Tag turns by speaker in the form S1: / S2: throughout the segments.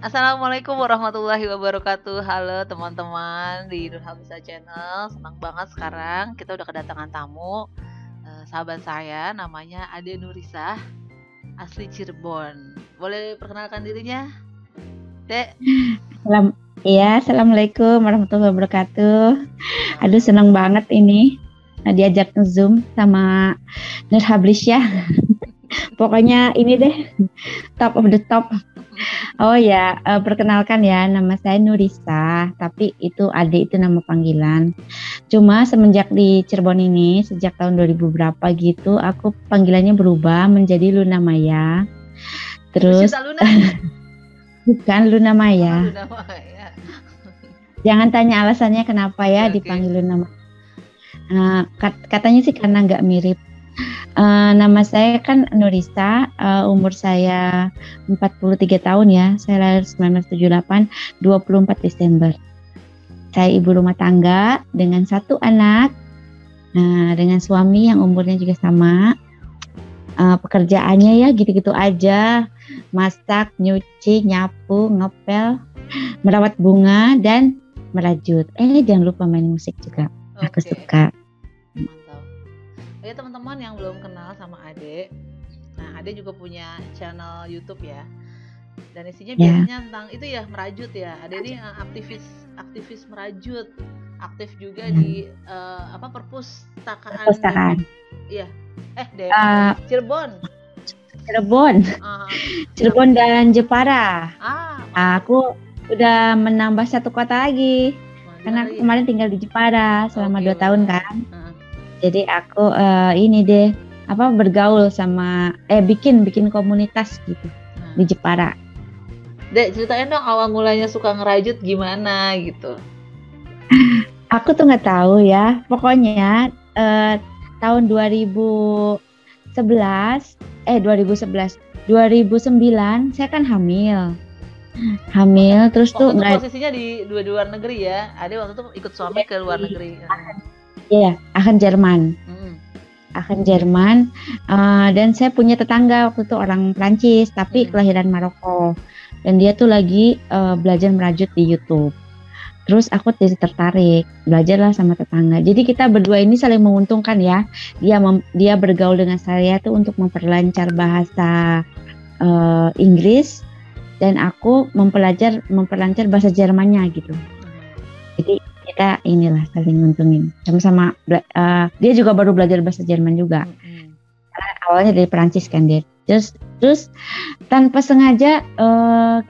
S1: Assalamualaikum warahmatullahi wabarakatuh. Halo teman-teman di Nurhabisa Channel. Senang banget sekarang kita udah kedatangan tamu, sahabat saya namanya Ade Nurisah, asli Cirebon. Boleh perkenalkan dirinya, Dek?
S2: Assalamualaikum warahmatullahi wabarakatuh. Aduh, senang banget ini diajak Zoom sama Nurhablisya. Pokoknya ini deh, top of the top. Oh ya, perkenalkan ya, nama saya Nurisa, tapi itu Ade itu nama panggilan. Cuma semenjak di Cirebon ini, sejak tahun 2000 berapa gitu, aku panggilannya berubah menjadi Luna Maya. Terus
S1: Cinta Luna?
S2: bukan Luna Maya.
S1: Luna Maya.
S2: Jangan tanya alasannya kenapa ya
S1: Oke.
S2: dipanggil Luna Maya. Katanya sih karena nggak mirip. Nama saya kan Nurisa, umur saya 43 tahun ya. Saya lahir 1978, 24 Desember. Saya ibu rumah tangga dengan satu anak, dengan suami yang umurnya juga sama. Pekerjaannya ya gitu-gitu aja, masak, nyuci, nyapu, ngepel, merawat bunga, dan merajut. Jangan lupa main musik juga. Aku suka.
S1: Mantap. Oke teman-teman yang belum kenal sama Ade, nah Ade juga punya channel YouTube ya. Dan isinya biasanya tentang itu ya, merajut ya. Ade ini aktivis merajut, aktif juga di perpustakaan. Iya.
S2: Cirebon dan Jepara. Aku udah menambah satu kota lagi. Karena aku kemarin tinggal di Jepara selama 2 tahun kan. Jadi aku ini deh bergaul sama bikin komunitas gitu di Jepara.
S1: Dek, ceritain dong awal mulanya suka ngerajut gimana gitu.
S2: Aku tuh nggak tahu ya. Pokoknya tahun 2009 saya kan hamil terus tuh
S1: posisinya di dua luar negeri ya. Ade waktu itu ikut suami ke luar negeri.
S2: Iya, Aachen Jerman. Dan saya punya tetangga waktu itu orang Prancis tapi kelahiran Maroko. Dan dia tuh lagi belajar merajut di YouTube. Terus aku tertarik, belajarlah sama tetangga. Jadi kita berdua ini saling menguntungkan ya. Dia bergaul dengan saya tuh untuk memperlancar bahasa Inggris dan aku memperlancar bahasa Jermannya gitu. Jadi kita inilah saling nguntungin. Sama-sama dia juga baru belajar bahasa Jerman juga. Karena awalnya dari Perancis kan dia. Terus tanpa sengaja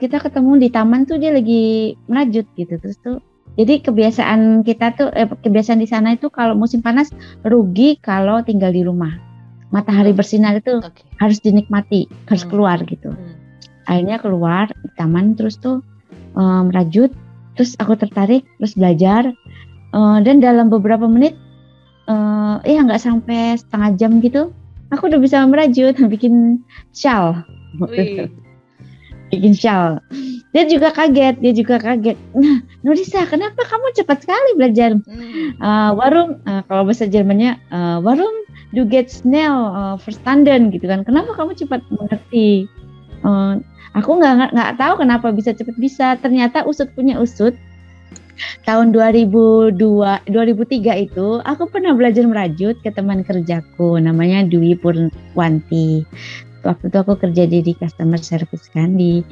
S2: kita ketemu di taman tuh dia lagi merajut gitu. Terus tuh jadi kebiasaan di sana itu kalau musim panas rugi kalau tinggal di rumah. Matahari bersinar itu harus dinikmati, harus keluar gitu. Akhirnya keluar di taman terus tuh merajut. Terus aku tertarik, terus belajar. Dan dalam beberapa menit, nggak sampai setengah jam gitu, aku udah bisa merajut, bikin shawl. Bikin shawl. Dia juga kaget. Nah, Nurisa, kenapa kamu cepat sekali belajar? Warum, kalau bahasa Jermannya, warum du geht schnell verstanden gitu kan? Kenapa kamu cepat mengerti? Aku nggak tahu kenapa bisa. Ternyata usut punya usut. Tahun 2003 itu aku pernah belajar merajut ke teman kerjaku namanya Dwi Purwanti. Waktu itu aku kerja di customer service kan di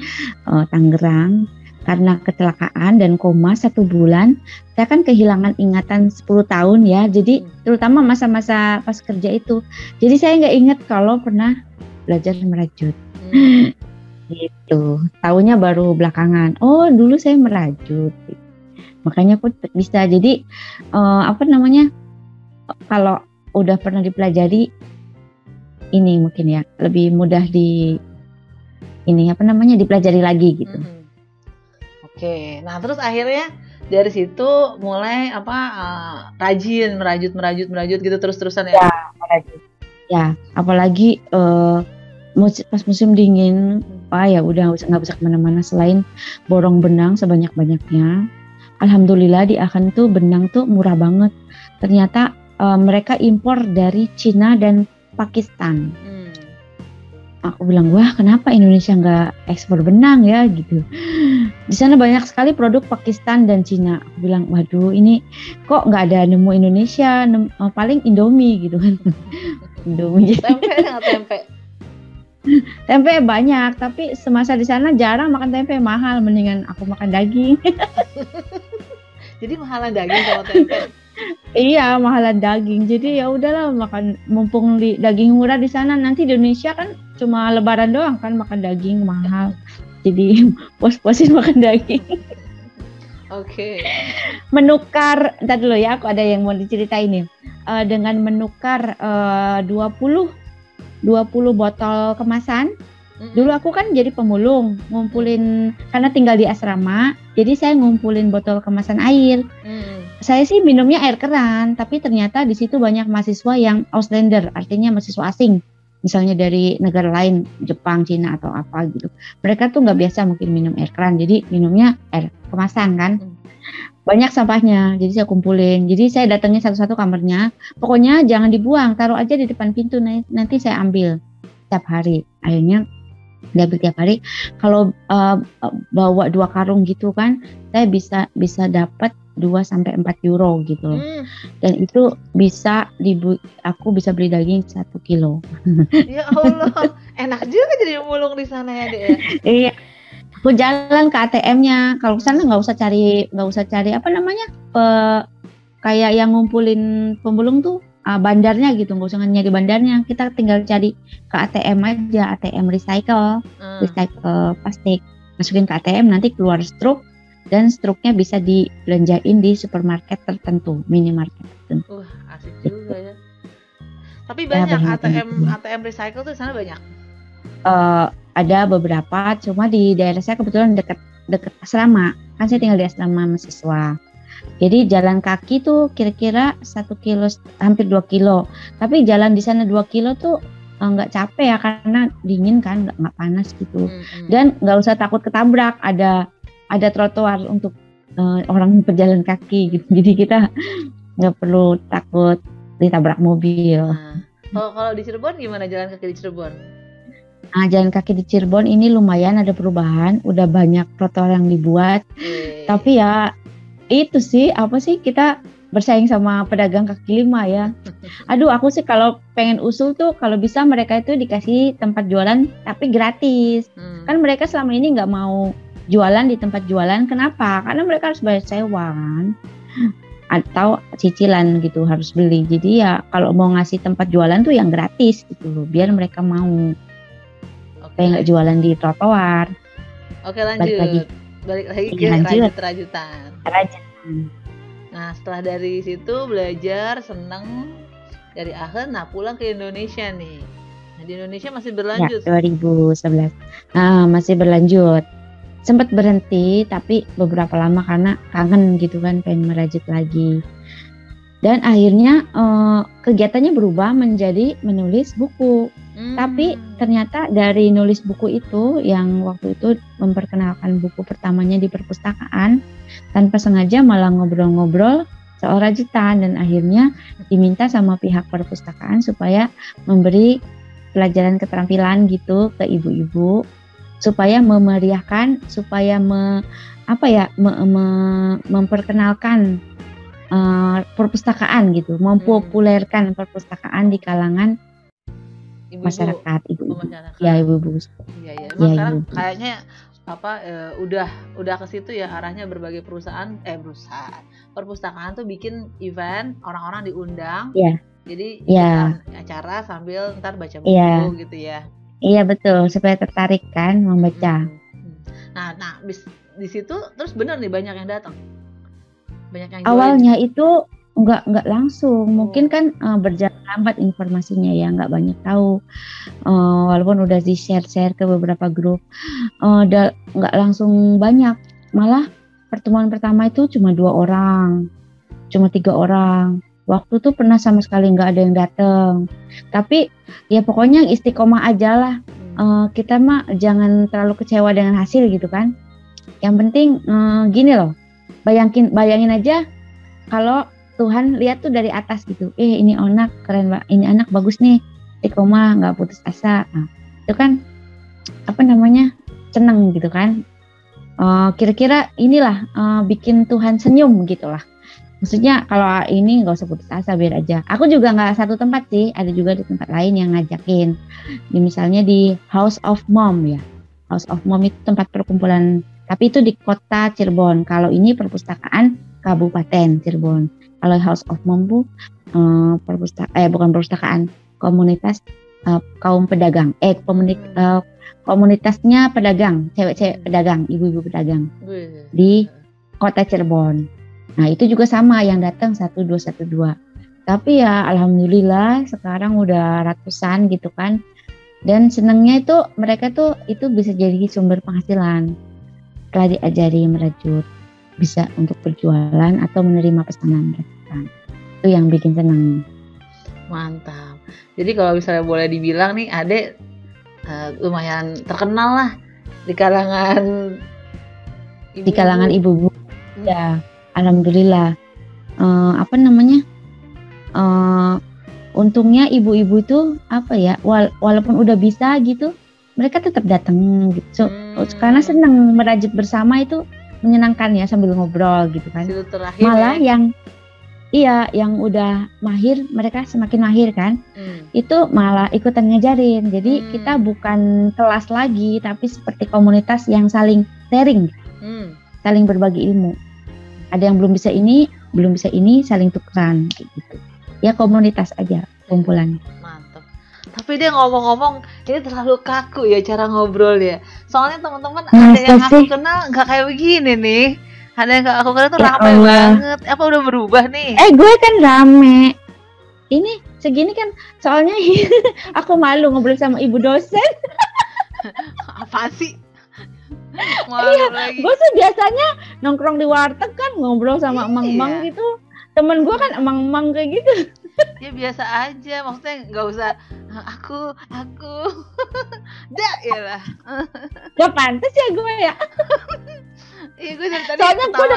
S2: Tangerang. Karena kecelakaan dan koma 1 bulan, saya kan kehilangan ingatan 10 tahun ya. Jadi terutama masa-masa pas kerja itu. Jadi saya nggak ingat kalau pernah belajar merajut. Gitu. Taunya baru belakangan. Oh, dulu saya merajut. Makanya aku bisa. Jadi kalau udah pernah dipelajari ini mungkin ya lebih mudah dipelajari lagi gitu.
S1: Oke. Nah, terus akhirnya dari situ mulai rajin merajut gitu terus-terusan ya.
S2: Ya, merajut. Ya, apalagi pas musim dingin, ya udah nggak bisa kemana-mana selain borong benang sebanyak-banyaknya. Alhamdulillah di Aachen tuh benang tuh murah banget. Ternyata mereka impor dari Cina dan Pakistan. Aku bilang, wah kenapa Indonesia nggak ekspor benang ya gitu. Di sana banyak sekali produk Pakistan dan Cina. Aku bilang, waduh ini kok nggak ada nemu Indonesia, paling Indomie gitu kan. Indomie.
S1: Tempe nggak tempe?
S2: Tempe banyak, tapi semasa di sana jarang makan tempe, mahal, mendingan aku makan daging.
S1: Jadi mahalan daging sama tempe.
S2: Iya, mahalan daging. Jadi ya udahlah makan, mumpung di daging murah di sana. Nanti di Indonesia kan cuma lebaran doang kan makan daging mahal. Jadi pos-posin makan daging.
S1: Oke.
S2: Menukar, ntar dulu ya, aku ada yang mau diceritain nih. Dengan menukar 20 botol kemasan. Dulu aku kan jadi pemulung, ngumpulin, karena tinggal di asrama, jadi saya ngumpulin botol kemasan air. Saya sih minumnya air keran, tapi ternyata di situ banyak mahasiswa yang Auslander, artinya mahasiswa asing. Misalnya dari negara lain, Jepang, Cina atau apa gitu. Mereka tuh nggak biasa mungkin minum air keran, jadi minumnya air kemasan kan. Banyak sampahnya, jadi saya kumpulin. Jadi saya datangnya satu-satu kamarnya. Pokoknya jangan dibuang, taruh aja di depan pintu. Nanti saya ambil tiap hari. Akhirnya diambil tiap hari. Kalau bawa 2 karung gitu kan, saya bisa dapat 2-4 euro gitu loh. Dan itu bisa aku bisa beli daging 1 kilo.
S1: Ya Allah, enak juga jadi mulung di sana ya, Dek ya.
S2: Iya. Aku jalan ke ATM-nya. Kalau sana nggak usah cari apa namanya, kayak yang ngumpulin pemulung tuh bandarnya gitu, nggak usah nyari bandarnya. Kita tinggal cari ke ATM aja, ATM recycle plastik, masukin ke ATM, nanti keluar struk, dan struknya bisa dibelanjain di supermarket tertentu, minimarket tertentu.
S1: Asik juga ya. Tapi banyak ATM recycle tuh di sana banyak.
S2: Ada beberapa, cuma di daerah saya kebetulan dekat asrama. Kan saya tinggal di asrama mahasiswa. Jadi jalan kaki tuh kira-kira 1 kilo, hampir 2 kilo. Tapi jalan di sana 2 kilo tuh nggak capek ya, karena dingin kan, nggak panas gitu. Dan nggak usah takut ketabrak. Ada trotoar untuk orang pejalan kaki gitu. Jadi kita nggak perlu takut ditabrak mobil.
S1: Kalau di Cirebon gimana jalan kaki di Cirebon?
S2: Jalan kaki di Cirebon ini lumayan ada perubahan, udah banyak trotoar yang dibuat. Tapi ya itu sih, kita bersaing sama pedagang kaki lima ya. Aduh, aku sih kalau pengen usul tuh, kalau bisa mereka itu dikasih tempat jualan tapi gratis. Kan mereka selama ini nggak mau jualan di tempat jualan. Kenapa? Karena mereka harus bayar sewa kan, atau cicilan gitu, harus beli. Jadi ya kalau mau ngasih tempat jualan tuh yang gratis gitu loh, biar mereka mau. Kayak nggak jualan di trotoar.
S1: Oke, lanjut. Balik lagi ke rajutan. Nah, setelah dari situ belajar, seneng dari akhir, pulang ke Indonesia nih. Nah, di Indonesia masih berlanjut.
S2: Ya, 2011. Masih berlanjut. Sempat berhenti, tapi beberapa lama karena kangen gitu kan, pengen merajut lagi. Dan akhirnya kegiatannya berubah menjadi menulis buku. Tapi ternyata dari nulis buku itu, yang waktu itu memperkenalkan buku pertamanya di perpustakaan, tanpa sengaja malah ngobrol-ngobrol soal rajutan, dan akhirnya diminta sama pihak perpustakaan supaya memberi pelajaran keterampilan gitu ke ibu-ibu, supaya memeriahkan, supaya memperkenalkan perpustakaan gitu, mempopulerkan perpustakaan di kalangan masyarakat, ibu-ibu. Ya, ibu-ibu.
S1: Iya. Sekarang kayaknya udah ke situ ya arahnya. Berbagai perusahaan perpustakaan tuh bikin event, orang-orang diundang.
S2: Iya.
S1: Jadi acara sambil ntar baca buku gitu ya.
S2: Iya, betul, supaya tertarik kan membaca.
S1: Nah, di situ terus bener nih banyak yang datang. Banyak yang join.
S2: Awalnya itu nggak langsung, mungkin kan berjalan lambat informasinya ya, nggak banyak tahu, walaupun udah di share ke beberapa grup, nggak langsung banyak, malah pertemuan pertama itu cuma 2 orang, cuma 3 orang, waktu tuh pernah sama sekali nggak ada yang datang. Tapi ya pokoknya istiqomah aja lah, kita mah jangan terlalu kecewa dengan hasil gitu kan. Yang penting gini loh, bayangin aja kalau Tuhan lihat tuh dari atas gitu, ini anak keren, ini anak bagus nih, istiqomah, nggak putus asa. Nah, itu kan seneng gitu kan. Kira-kira inilah bikin Tuhan senyum gitulah. Maksudnya kalau ini nggak usah putus asa, biar aja. Aku juga nggak satu tempat sih, ada juga di tempat lain yang ngajakin. Misalnya di House of Mom ya. House of Mom itu tempat perkumpulan, tapi itu di kota Cirebon. Kalau ini perpustakaan Kabupaten Cirebon. Kalau House of Mom tuh bukan perpustakaan, komunitas kaum pedagang. Komunitasnya pedagang, cewek-cewek pedagang, ibu-ibu pedagang di kota Cirebon. Nah itu juga sama, yang datang 1212. Tapi ya alhamdulillah sekarang udah ratusan gitu kan. Dan senangnya itu mereka tuh itu bisa jadi sumber penghasilan. Setelah diajari merajut, bisa untuk berjualan atau menerima pesanan mereka. Itu yang bikin senang.
S1: Mantap. Jadi kalau misalnya boleh dibilang nih, Ade lumayan terkenal lah di kalangan ibu-ibu.
S2: Ya, alhamdulillah. Untungnya ibu-ibu itu walaupun udah bisa gitu, mereka tetap datang gitu. Karena senang merajut bersama itu menyenangkan ya, sambil ngobrol gitu kan. Malah yang udah mahir, mereka semakin mahir kan. Itu malah ikutan ngajarin. Jadi kita bukan kelas lagi, tapi seperti komunitas yang saling sharing, saling berbagi ilmu. Ada yang belum bisa ini, saling tukeran gitu. Ya komunitas aja, kumpulan.
S1: Mantap. Tapi dia ngomong-ngomong, ini terlalu kaku ya cara ngobrol ya. Soalnya teman-teman ada yang aku kenal nggak kayak begini nih. Ada yang aku kenal tuh rame banget. Apa udah berubah nih?
S2: Gue kan rame. Ini segini kan, soalnya aku malu ngobrol sama ibu dosen.
S1: Apa sih?
S2: Gue tuh biasanya nongkrong di warteg kan, ngobrol sama emang-emang gitu. Temen gue kan emang-emang kayak gitu.
S1: Ya biasa aja, maksudnya nggak usah aku dah ya lah.
S2: Gak pantas ya gue ya.
S1: Iya, gue dari tadi
S2: soalnya gue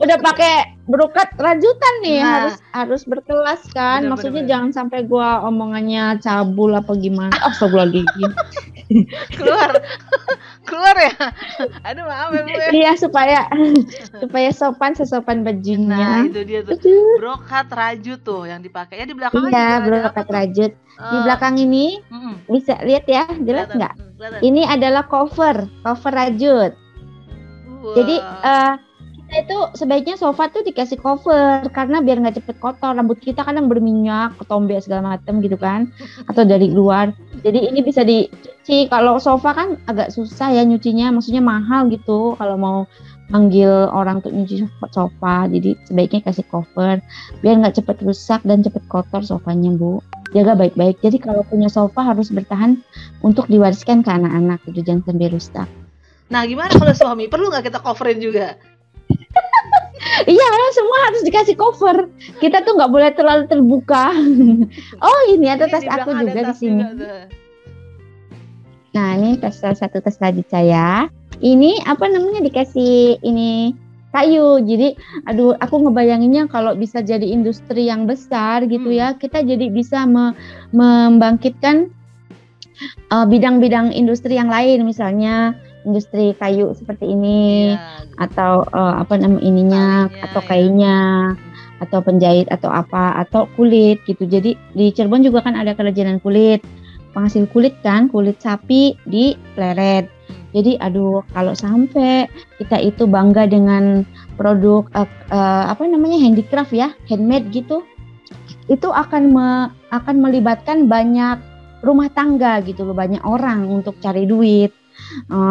S2: udah pakai brokat rajutan nih. Harus berkelas kan. Maksudnya jangan sampai gue omongannya cabul apa gimana. Astagfirullahaladzim.
S1: keluar ya. Aduh maaf ya Bu ya.
S2: Iya, supaya sesopan bajunya.
S1: Nah itu dia tuh, brokat rajut tuh yang dipakai ya di belakang.
S2: Iya, brokat rajut di belakang ini. Bisa lihat ya, jelas nggak? Ini adalah cover rajut. Jadi kita itu sebaiknya sofa tuh dikasih cover, karena biar nggak cepet kotor. Rambut kita kadang berminyak, ketombe segala macam gitu kan, atau dari luar. Jadi ini bisa dicuci. Kalau sofa kan agak susah ya nyucinya, maksudnya mahal gitu kalau mau manggil orang untuk nyuci sofa. Jadi sebaiknya kasih cover biar nggak cepet rusak dan cepet kotor sofanya, Bu. Jaga baik-baik. Jadi kalau punya sofa harus bertahan untuk diwariskan ke anak-anak, gitu, jangan sampai rusak.
S1: Nah gimana kalau suami, perlu nggak kita coverin juga?
S2: Iya, semua harus dikasih cover. Kita tuh nggak boleh terlalu terbuka. Oh ini ada tas aku juga di sini. Nah ini salah satu tas rajut saya. Ini dikasih ini kayu. Jadi aku ngebayanginnya kalau bisa jadi industri yang besar gitu ya. Kita jadi bisa membangkitkan bidang-bidang industri yang lain, misalnya industri kayu seperti ini, atau atau kayunya, atau penjahit atau atau kulit gitu. Jadi di Cirebon juga kan ada kerajinan kulit, penghasil kulit kan, kulit sapi di Pleret. Jadi kalau sampai kita itu bangga dengan produk handicraft ya, handmade gitu, itu akan melibatkan banyak rumah tangga gitu loh, banyak orang untuk cari duit.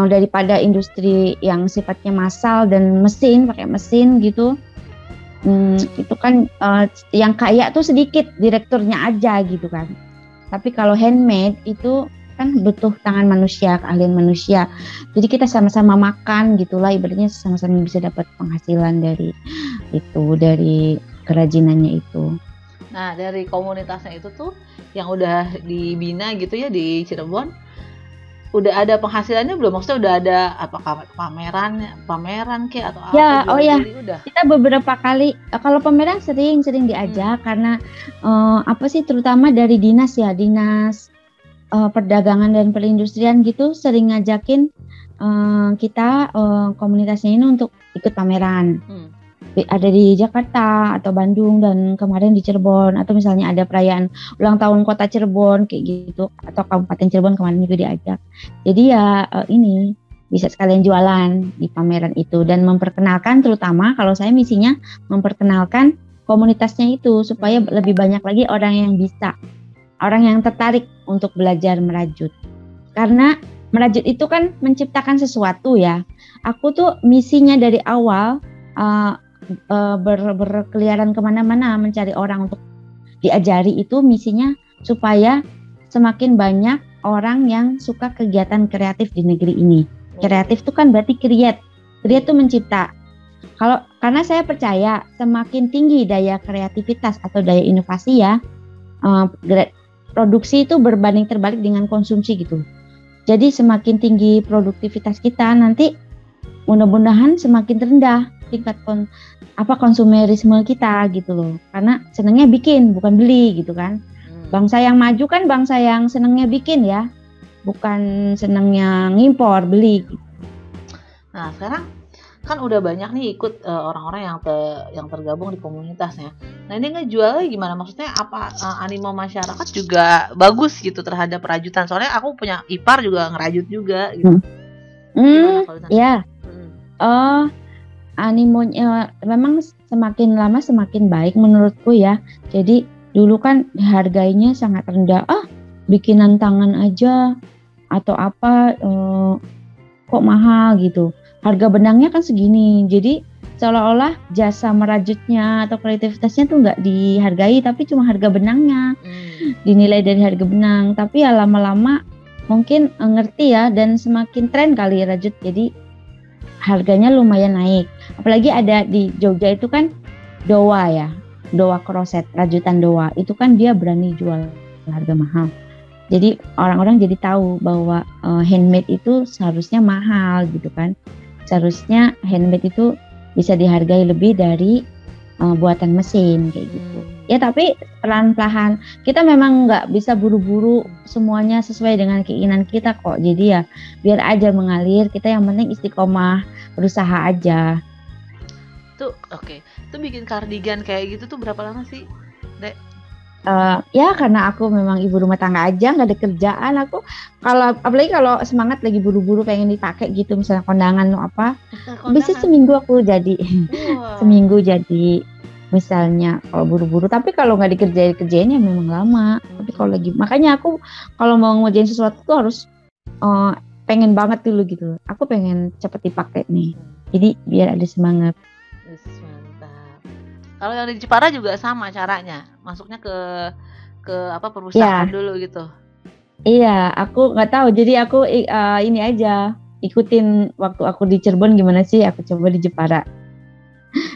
S2: Daripada industri yang sifatnya massal dan pakai mesin gitu. Itu kan yang kaya tuh sedikit, direkturnya aja gitu kan. Tapi kalau handmade itu kan butuh tangan manusia, keahlian manusia. Jadi kita sama-sama makan gitulah, ibaratnya sama-sama bisa dapat penghasilan dari kerajinannya itu.
S1: Nah dari komunitasnya itu tuh yang udah dibina gitu ya di Cirebon, udah ada penghasilannya belum? Maksudnya udah ada pameran kayak atau apa?
S2: Ya, udah. Kita beberapa kali kalau pameran sering diajak karena terutama dari dinas perdagangan dan perindustrian gitu sering ngajakin kita komunitasnya ini untuk ikut pameran.
S1: Hmm.
S2: Ada di Jakarta atau Bandung dan kemarin di Cirebon, atau misalnya ada perayaan ulang tahun kota Cirebon kayak gitu, atau Kabupaten Cirebon kemarin juga diajak. Jadi ya ini bisa sekalian jualan di pameran itu dan memperkenalkan, terutama kalau saya misinya memperkenalkan komunitasnya itu supaya lebih banyak lagi orang yang bisa, orang yang tertarik untuk belajar merajut. Karena merajut itu kan menciptakan sesuatu ya. Aku tuh misinya dari awal berkeliaran kemana-mana mencari orang untuk diajari, itu misinya supaya semakin banyak orang yang suka kegiatan kreatif di negeri ini. Kreatif itu kan berarti create itu mencipta. Karena saya percaya semakin tinggi daya kreativitas atau daya inovasi ya, produksi itu berbanding terbalik dengan konsumsi gitu. Jadi semakin tinggi produktivitas kita, nanti mudah-mudahan semakin rendah tingkat konsumerisme kita gitu loh. Karena senangnya bikin bukan beli gitu kan. Bangsa yang maju kan bangsa yang senangnya bikin ya, bukan senangnya ngimpor beli gitu.
S1: Nah sekarang kan udah banyak nih ikut orang-orang yang tergabung di komunitasnya. Nah ini ngejualnya gimana? Maksudnya apa animo masyarakat juga bagus gitu terhadap perajutan? Soalnya aku punya ipar juga ngerajut juga gitu.
S2: Ya. Animonya memang semakin lama semakin baik menurutku ya. Jadi dulu kan harganya sangat rendah. Bikinan tangan aja atau apa kok mahal gitu. Harga benangnya kan segini. Jadi seolah-olah jasa merajutnya atau kreativitasnya tuh nggak dihargai, tapi cuma harga benangnya dinilai dari harga benang. Tapi ya lama-lama mungkin ngerti ya, dan semakin tren kali rajut, jadi harganya lumayan naik. Apalagi ada di Jogja itu kan Dowa ya, Dowa Kroset, rajutan Dowa itu kan dia berani jual harga mahal. Jadi orang-orang jadi tahu bahwa handmade itu seharusnya mahal gitu kan. Seharusnya handmade itu bisa dihargai lebih dari buatan mesin kayak gitu. Ya tapi pelan-pelan, kita memang nggak bisa buru-buru semuanya sesuai dengan keinginan kita kok. Jadi ya biar aja mengalir, kita yang penting istiqomah berusaha aja.
S1: Tuh oke. Tuh bikin kardigan kayak gitu tuh berapa lama sih, Dek?
S2: Ya karena aku memang ibu rumah tangga aja, nggak ada kerjaan. Aku apalagi kalau semangat lagi buru-buru pengen dipakai gitu, misalnya kondangan atau apa, bisa seminggu aku jadi. Seminggu jadi misalnya kalau buru-buru. Tapi kalau nggak dikerjain ya memang lama. Tapi kalau lagi, makanya aku kalau mau ngerjain sesuatu tuh harus pengen banget dulu gitu. Aku pengen cepet dipakai nih. Jadi biar ada semangat.
S1: Kalau yang di Jepara juga sama caranya, masuknya ke apa perpustakaan dulu gitu.
S2: Iya, aku nggak tahu. Jadi aku ini aja ikutin waktu aku di Cirebon gimana sih. Aku coba di Jepara.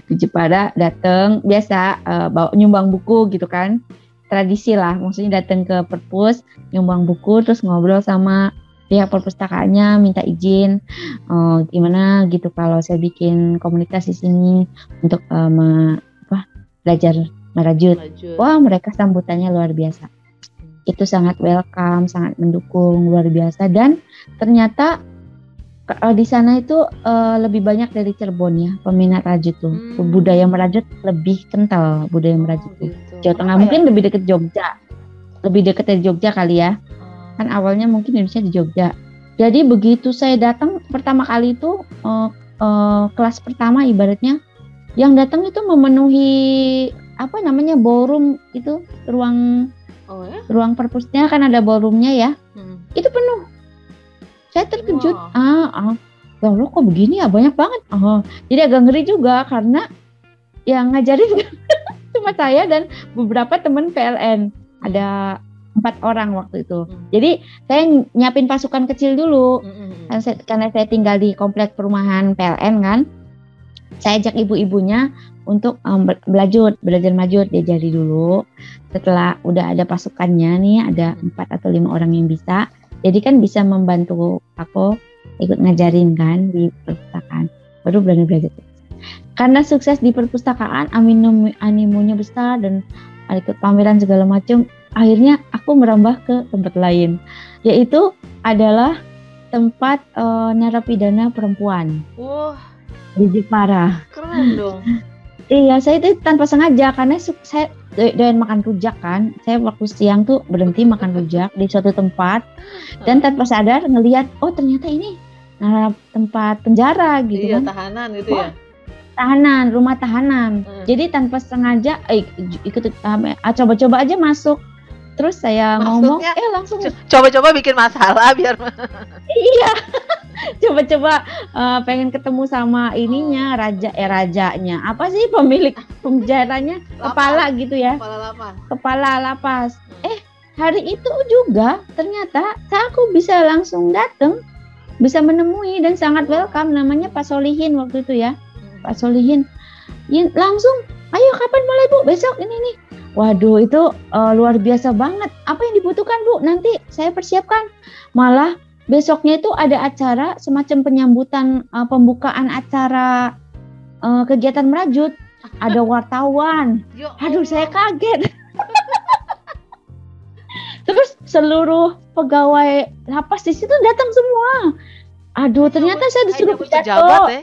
S2: Di Jepara dateng biasa bawa nyumbang buku gitu kan. Tradisi lah, maksudnya datang ke perpus, nyumbang buku, terus ngobrol sama pihak perpustakaannya, minta izin gimana gitu kalau saya bikin komunitas di sini untuk belajar merajut. Wah, mereka sambutannya luar biasa. Itu sangat welcome, sangat mendukung, luar biasa. Dan ternyata di sana itu lebih banyak dari Cirebon ya, peminat rajut tuh. Budaya merajut lebih kental, budaya merajut tuh. Jawa Tengah mungkin lebih dekat Jogja. Lebih dekat dari Jogja kali ya. Kan awalnya mungkin Indonesia di Jogja. Jadi begitu saya datang pertama kali itu kelas pertama ibaratnya, yang datang itu memenuhi ballroom itu, ruang perpusnya kan ada ballroomnya ya. Itu penuh. Saya terkejut. Loh kok begini ya, banyak banget. Jadi agak ngeri juga karena yang ngajarin cuma saya dan beberapa teman PLN. Ada 4 orang waktu itu. Jadi saya nyiapin pasukan kecil dulu. Karena saya tinggal di komplek perumahan PLN kan. Saya ajak ibu-ibunya untuk belajar majut, diajari dulu. Setelah udah ada pasukannya nih, ada 4 atau 5 orang yang bisa. Jadi kan bisa membantu aku ikut ngajarin kan di perpustakaan. Baru berani belajar. Karena sukses di perpustakaan, animonya besar dan ikut pameran segala macam. Akhirnya aku merambah ke tempat lain, yaitu adalah tempat narapidana perempuan
S1: Wah,
S2: di Jepara.
S1: keren dong.
S2: Iya, saya itu tanpa sengaja karena saya doyan makan rujak kan. Saya waktu siang tuh berhenti makan rujak di suatu tempat dan tanpa sadar ngelihat, oh ternyata ini tempat penjara gitu
S1: Iya,
S2: kan.
S1: tahanan gitu ya.
S2: Tahanan, rumah tahanan. Jadi tanpa sengaja ikut coba-coba aja masuk. Terus saya ngomong,
S1: Maksudnya
S2: langsung
S1: coba-coba bikin masalah biar
S2: iya. Coba-coba pengen ketemu sama ininya, rajanya. Apa sih pemilik penjaranya? Kepala gitu ya. Kepala lapas. Hari itu juga ternyata aku bisa langsung datang, bisa menemui dan sangat welcome, namanya Pak Solihin waktu itu ya. Pak Solihin. Langsung, ayo kapan mulai Bu? Besok ini nih. Waduh, itu luar biasa banget. Apa yang dibutuhkan Bu? Nanti saya persiapkan. Malah besoknya itu ada acara semacam penyambutan pembukaan acara kegiatan merajut. Ada wartawan. Aduh, saya kaget. Terus seluruh pegawai lapas di situ datang semua. Aduh, ternyata saya disuruh pidato.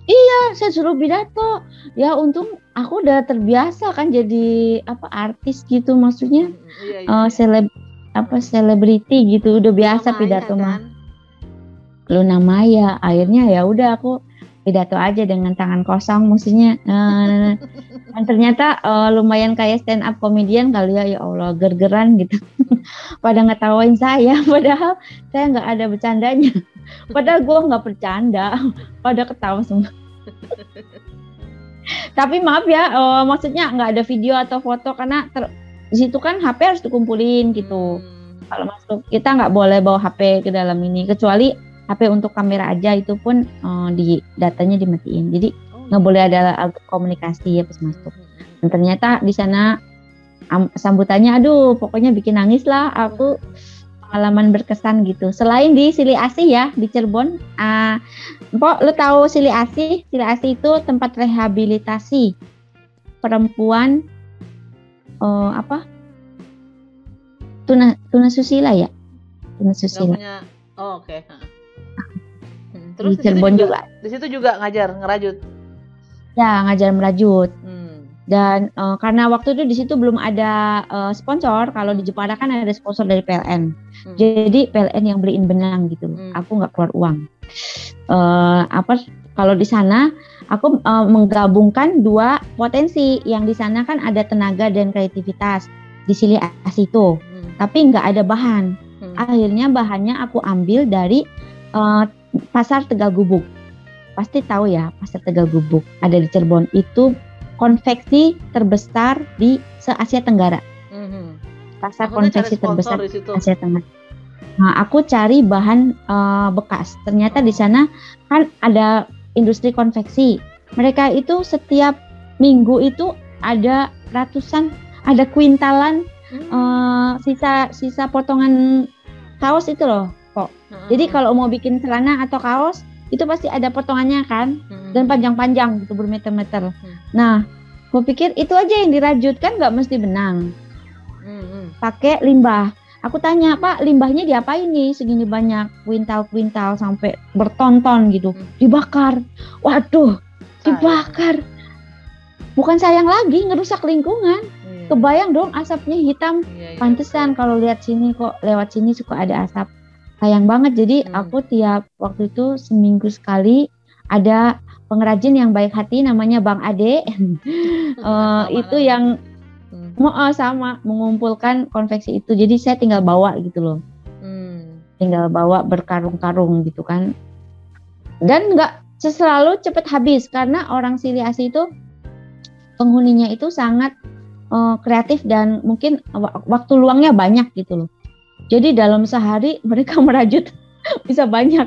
S2: Iya, saya suruh pidato. Ya untung aku udah terbiasa kan jadi artis gitu, maksudnya selebriti gitu, udah biasa pidato mah. Luna Maya. Akhirnya ya udah aku pidato aja dengan tangan kosong, maksudnya. Dan ternyata lumayan kayak stand up comedian kali ya Allah, gergeran gitu. Pada ngetawain saya, padahal saya nggak ada bercandanya. Padahal gue nggak bercanda, pada ketawa semua. Tapi maaf ya, maksudnya nggak ada video atau foto karena di situ kan HP harus dikumpulin gitu. Kalau masuk kita nggak boleh bawa HP ke dalam ini, kecuali HP untuk kamera aja, itu pun di datanya dimatiin. Jadi nggak boleh ada komunikasi ya pas masuk. Dan ternyata di sana sambutannya, aduh, pokoknya bikin nangis lah aku. Pengalaman berkesan gitu. Selain di Sili Asih ya, di Cirebon. Mpok, lu tahu Sili Asih? Sili Asih itu tempat rehabilitasi perempuan tunasusila ya? Tunasusila.
S1: Oke. Terus
S2: di Cirebon juga.
S1: Di situ juga ngajar ngerajut.
S2: Ya, ngajar merajut. Dan karena waktu itu di situ belum ada sponsor. Kalau di Jepara kan ada sponsor dari PLN. Jadi PLN yang beliin benang gitu. Aku nggak keluar uang. Kalau di sana aku menggabungkan dua potensi. Yang di sana kan ada tenaga dan kreativitas di Sili Asih itu. Tapi nggak ada bahan. Akhirnya bahannya aku ambil dari Pasar Tegal Gubuk. Pasti tahu ya, Pasar Tegal Gubuk ada di Cirebon. Itu konveksi terbesar di se-Asia Tenggara. Pasar konveksi terbesar di Asia Tenggara. Nah, aku cari bahan bekas. Ternyata di sana kan ada industri konveksi. Mereka itu setiap minggu itu ada ratusan, ada kuintalan sisa potongan kaos itu loh, kok. Jadi kalau mau bikin celana atau kaos itu pasti ada potongannya kan, dan panjang-panjang gitu bermeter-meter. Nah, gue pikir itu aja yang dirajut, kan nggak mesti benang. Pakai limbah. Aku tanya, Pak, limbahnya diapain nih segini banyak, kuintal-kuintal sampai berton-ton gitu, dibakar. Waduh, dibakar. Bukan sayang lagi, ngerusak lingkungan. Kebayang dong asapnya hitam. Pantesan kalau lihat sini kok, lewat sini suka ada asap. Sayang banget. Jadi aku tiap waktu itu seminggu sekali ada pengrajin yang baik hati namanya Bang Ade. Itu yang sama mengumpulkan konveksi itu. Jadi saya tinggal bawa gitu loh. Tinggal bawa berkarung-karung gitu kan. Dan nggak selalu cepat habis karena orang Sili Asih itu penghuninya itu sangat kreatif dan mungkin waktu luangnya banyak gitu loh. Jadi dalam sehari mereka merajut bisa banyak.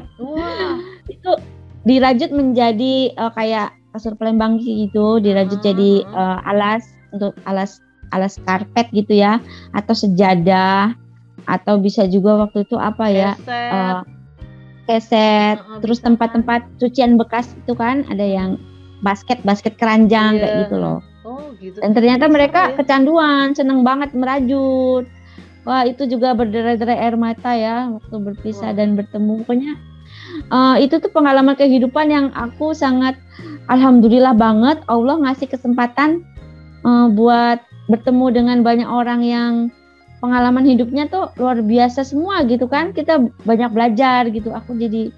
S2: Itu dirajut menjadi kayak kasur Palembang gitu, dirajut jadi alas untuk alas karpet gitu ya, atau sejadah, atau bisa juga waktu itu keset, terus tempat-tempat cucian bekas itu kan ada yang basket keranjang kayak gitu loh. Dan ternyata mereka kecanduan, seneng banget merajut. Wah, itu juga berderai-derai air mata ya waktu berpisah dan bertemu. Pokoknya itu tuh pengalaman kehidupan yang aku sangat alhamdulillah banget Allah ngasih kesempatan buat bertemu dengan banyak orang yang pengalaman hidupnya tuh luar biasa semua gitu kan. Kita banyak belajar gitu. Aku jadi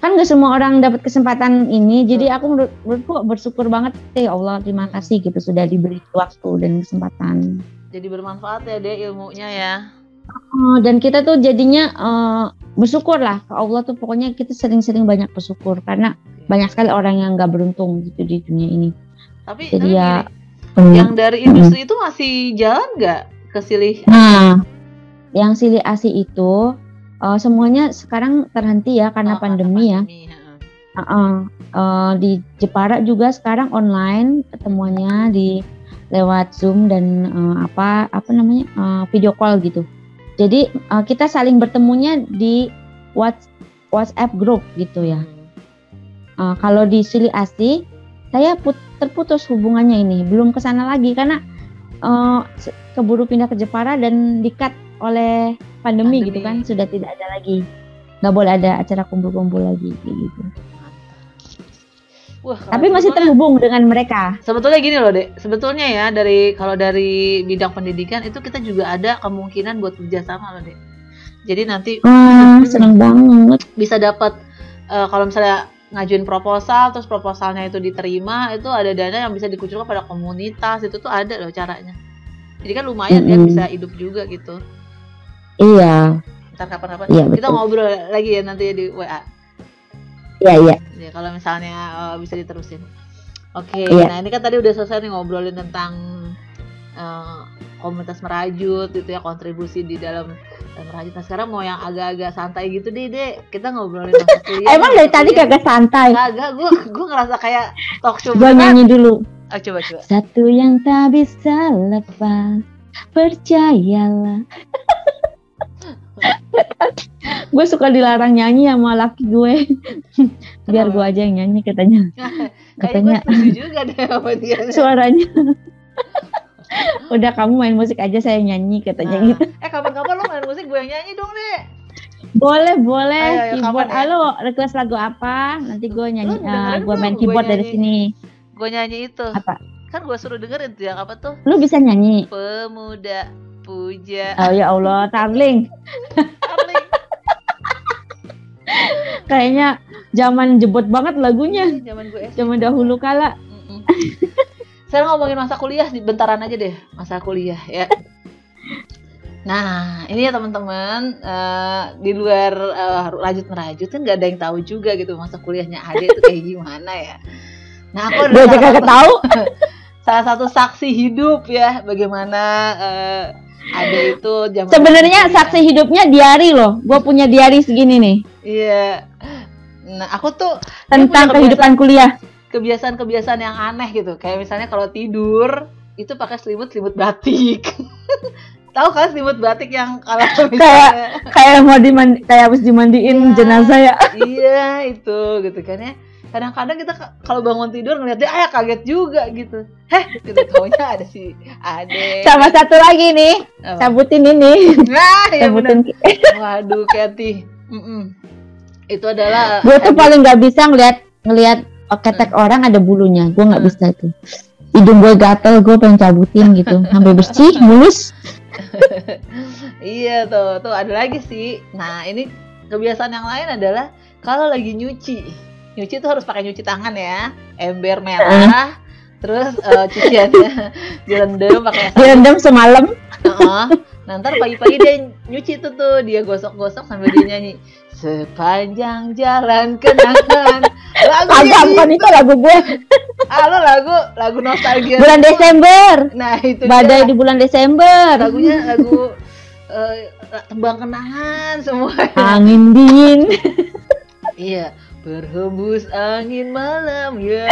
S2: kan gak semua orang dapat kesempatan ini. Jadi aku menurutku bersyukur banget ya Allah, terima kasih gitu sudah diberi waktu dan kesempatan.
S1: Jadi bermanfaat ya deh ilmunya ya.
S2: Dan kita tuh jadinya bersyukur lah ke Allah tuh, pokoknya kita sering-sering banyak bersyukur karena banyak sekali orang yang gak beruntung gitu di dunia ini.
S1: Tapi
S2: jadi ya
S1: yang dari industri itu masih jalan nggak ke Silih?
S2: Nah, yang Silih Asih itu semuanya sekarang terhenti ya karena pandemi ya. Di Jepara juga sekarang online ketemuannya di lewat Zoom dan apa namanya video call gitu. Jadi kita saling bertemunya di WhatsApp group gitu ya. Kalau di Silih Asih saya terputus hubungannya ini, belum kesana lagi karena keburu pindah ke Jepara dan di-cut oleh pandemi gitu kan, sudah tidak ada lagi, nggak boleh ada acara kumpul-kumpul lagi gitu.
S1: Wah,
S2: tapi masih terhubung dengan mereka.
S1: Sebetulnya gini loh Dek, sebetulnya ya kalau dari bidang pendidikan itu kita juga ada kemungkinan buat kerjasama loh Dek. Jadi nanti
S2: senang banget
S1: bisa dapat kalau misalnya ngajuin proposal, terus proposalnya itu diterima, itu ada dana yang bisa dikucurkan pada komunitas, itu tuh ada loh caranya. Jadi kan lumayan ya bisa hidup juga gitu.
S2: Iya.
S1: Ntar kapan-kapan
S2: betul.
S1: Kita ngobrol lagi ya nanti di WA.
S2: Iya.
S1: Ya, kalau misalnya bisa diterusin. Oke. Nah ini kan tadi udah selesai nih ngobrolin tentang komunitas merajut gitu ya, kontribusi di dalam merajut. Nah sekarang mau yang agak-agak santai gitu deh. Kita ngobrolin masa kuliah.
S2: Emang dari tadi kagak santai?
S1: Kagak, gue ngerasa kayak talk show.
S2: Gue nyanyi dulu.
S1: Coba.
S2: Satu yang tak bisa lepas, percayalah. Gue suka dilarang nyanyi sama laki gue. Biar gue aja yang nyanyi katanya.
S1: Katanya gue setuju juga deh sama dia.
S2: Suaranya. Udah kamu main musik aja, saya nyanyi katanya gitu.
S1: Kapan-kapan lo main musik, gue yang nyanyi dong deh.
S2: Boleh.
S1: Ayo,
S2: Keyboard. Halo, request lagu apa? Nanti gue nyanyi. Gue main keyboard dari sini.
S1: Gue nyanyi itu.
S2: Apa?
S1: Kan gue suruh dengerin tuh yang apa tuh?
S2: Lu bisa nyanyi?
S1: Pemuda puja.
S2: Oh ya Allah, Tarling. Kayaknya zaman jebot banget lagunya.
S1: Zaman gue
S2: zaman dahulu kala.
S1: Sekarang ngomongin masa kuliah, bentaran aja deh masa kuliah ya. Nah ini ya teman-teman, di luar rajut-merajut kan nggak ada yang tahu juga gitu masa kuliahnya Ade itu kayak gimana ya. Nah aku
S2: udah tahu.
S1: Salah satu saksi hidup ya bagaimana Ade itu zaman.
S2: Sebenarnya saksi hidupnya diari loh. Gue punya diari segini nih.
S1: Iya. Nah aku tuh
S2: tentang kehidupan kuliah.
S1: Kebiasaan-kebiasaan yang aneh gitu. Kayak misalnya kalau tidur itu pakai selimut batik. Tahu kan selimut batik yang kalau misalnya
S2: kayak mau kayak habis dimandiin jenazah ya.
S1: Iya itu gitu kan ya. Kadang-kadang kita kalau bangun tidur ngeliat dia kaget juga gitu. Gitu taunya ada si Ade.
S2: Sama satu lagi nih. Cabutin ini.
S1: Nah, ya benar. Waduh, Kathy. Itu adalah
S2: gue tuh paling nggak bisa ngelihat ketek orang ada bulunya. Gue nggak bisa itu. Hidung gue gatel, gue pengen cabutin gitu. Sampai bersih, mulus.
S1: Iya tuh ada lagi sih. Nah ini kebiasaan yang lain adalah kalau lagi nyuci tuh harus pakai nyuci tangan ya, ember merah, terus cuciannya direndam pakai
S2: direndam semalam.
S1: Nah ntar pagi-pagi dia nyuci tuh dia gosok-gosok sambil dia nyanyi sepanjang jalan kenangan. Lagu
S2: bukan itu lagu gue.
S1: Lo lagu nostalgia
S2: bulan Desember.
S1: Nah itu
S2: badai di bulan Desember.
S1: Lagunya lagu tembang kenangan semua.
S2: Angin dingin.
S1: Iya, berhembus angin malam ya.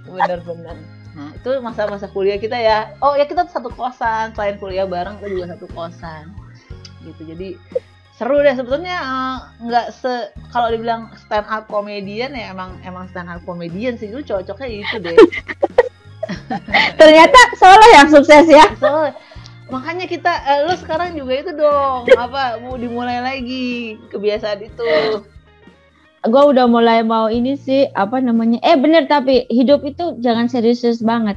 S1: Benar-benar. Nah itu masa-masa kuliah kita ya. Oh ya kita satu kosan, selain kuliah bareng kita juga satu kosan. Gitu jadi seru deh sebetulnya. Nggak kalau dibilang stand up comedian ya emang stand up comedian sih, lu cocoknya itu deh.
S2: Ternyata Solo yang sukses ya.
S1: Makanya kita lu sekarang juga itu dong, apa mau dimulai lagi kebiasaan itu.
S2: Gue udah mulai mau ini sih, apa namanya? Bener, tapi hidup itu jangan serius banget.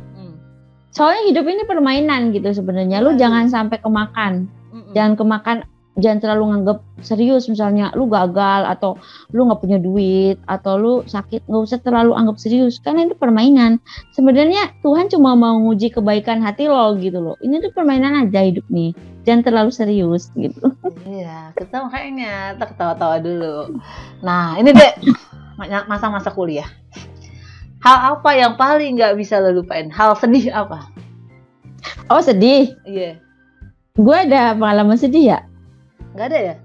S2: Soalnya hidup ini permainan gitu sebenarnya. Lu jangan sampai kemakan. Jangan terlalu nganggap serius. Misalnya lu gagal atau lu nggak punya duit atau lu sakit, nggak usah terlalu anggap serius karena itu permainan. Sebenarnya Tuhan cuma mau nguji kebaikan hati lo gitu loh. Ini tuh permainan aja hidup nih. Jangan terlalu serius gitu.
S1: Iya, kita makanya ketawa-tawa dulu. Nah, ini deh masa-masa kuliah. Hal apa yang paling nggak bisa lo lupain? Hal sedih apa?
S2: Oh, sedih?
S1: Iya.
S2: Gue ada pengalaman sedih ya?
S1: Nggak ada ya?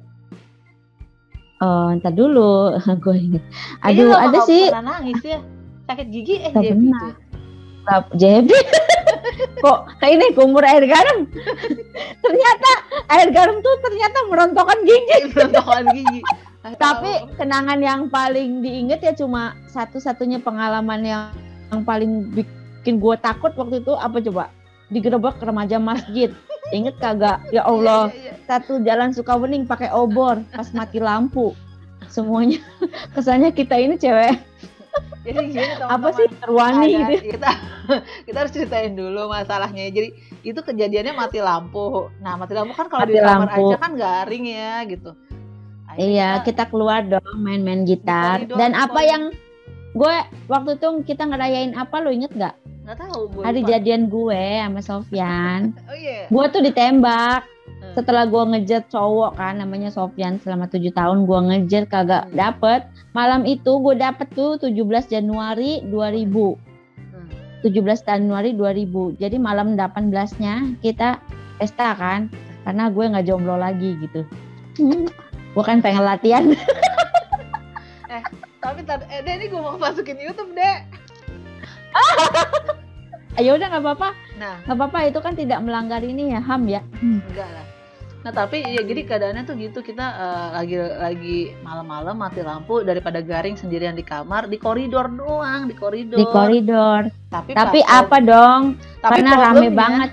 S2: Oh, ntar dulu. Gue inget. Aduh, ada sih.
S1: Pernah nangis ya? Sakit gigi
S2: JB itu. JB. Kok kayak ini kumur air garam? Ternyata air garam tuh ternyata merontokkan gigi. Tapi kenangan yang paling diinget ya cuma satu-satunya pengalaman yang paling bikin gue takut waktu itu apa coba? Digerebek remaja masjid. Inget kagak? Ya Allah, satu jalan Sukawening pakai obor pas mati lampu. Semuanya kesannya kita ini cewek.
S1: Jadi gini,
S2: apa sih terwani gitu.
S1: Kita harus ceritain dulu masalahnya. Jadi itu kejadiannya mati lampu. Nah, mati lampu kan kalau di kamar aja kan garing ya gitu. Akhirnya
S2: iya, kita keluar dong main-main gitar. Dan apa yang gue waktu itu kita ngerayain apa lo inget gak?
S1: Nggak tahu.
S2: Hari jadian gue sama Sofyan.
S1: Oh iya.
S2: Gue tuh ditembak. Setelah gue ngejar cowok kan namanya Sofyan selama 7 tahun gue ngejar kagak dapet. Malam itu gue dapet tuh 17 Januari 2000. 17 Januari 2000. Jadi malam 18-nya kita pesta kan. Karena gue gak jomblo lagi gitu. Gue kan pengen latihan.
S1: Tapi Dek, ini gue mau masukin YouTube, Dek.
S2: Ayo udah gak apa-apa.
S1: Nah,
S2: gak apa-apa, itu kan tidak melanggar ini ya, HAM ya.
S1: Enggak lah. Nah, tapi ya jadi keadaannya tuh gitu, kita lagi malam-malam mati lampu daripada garing sendirian di kamar, di koridor doang, di koridor. Tapi apa dong? Karena rame banget.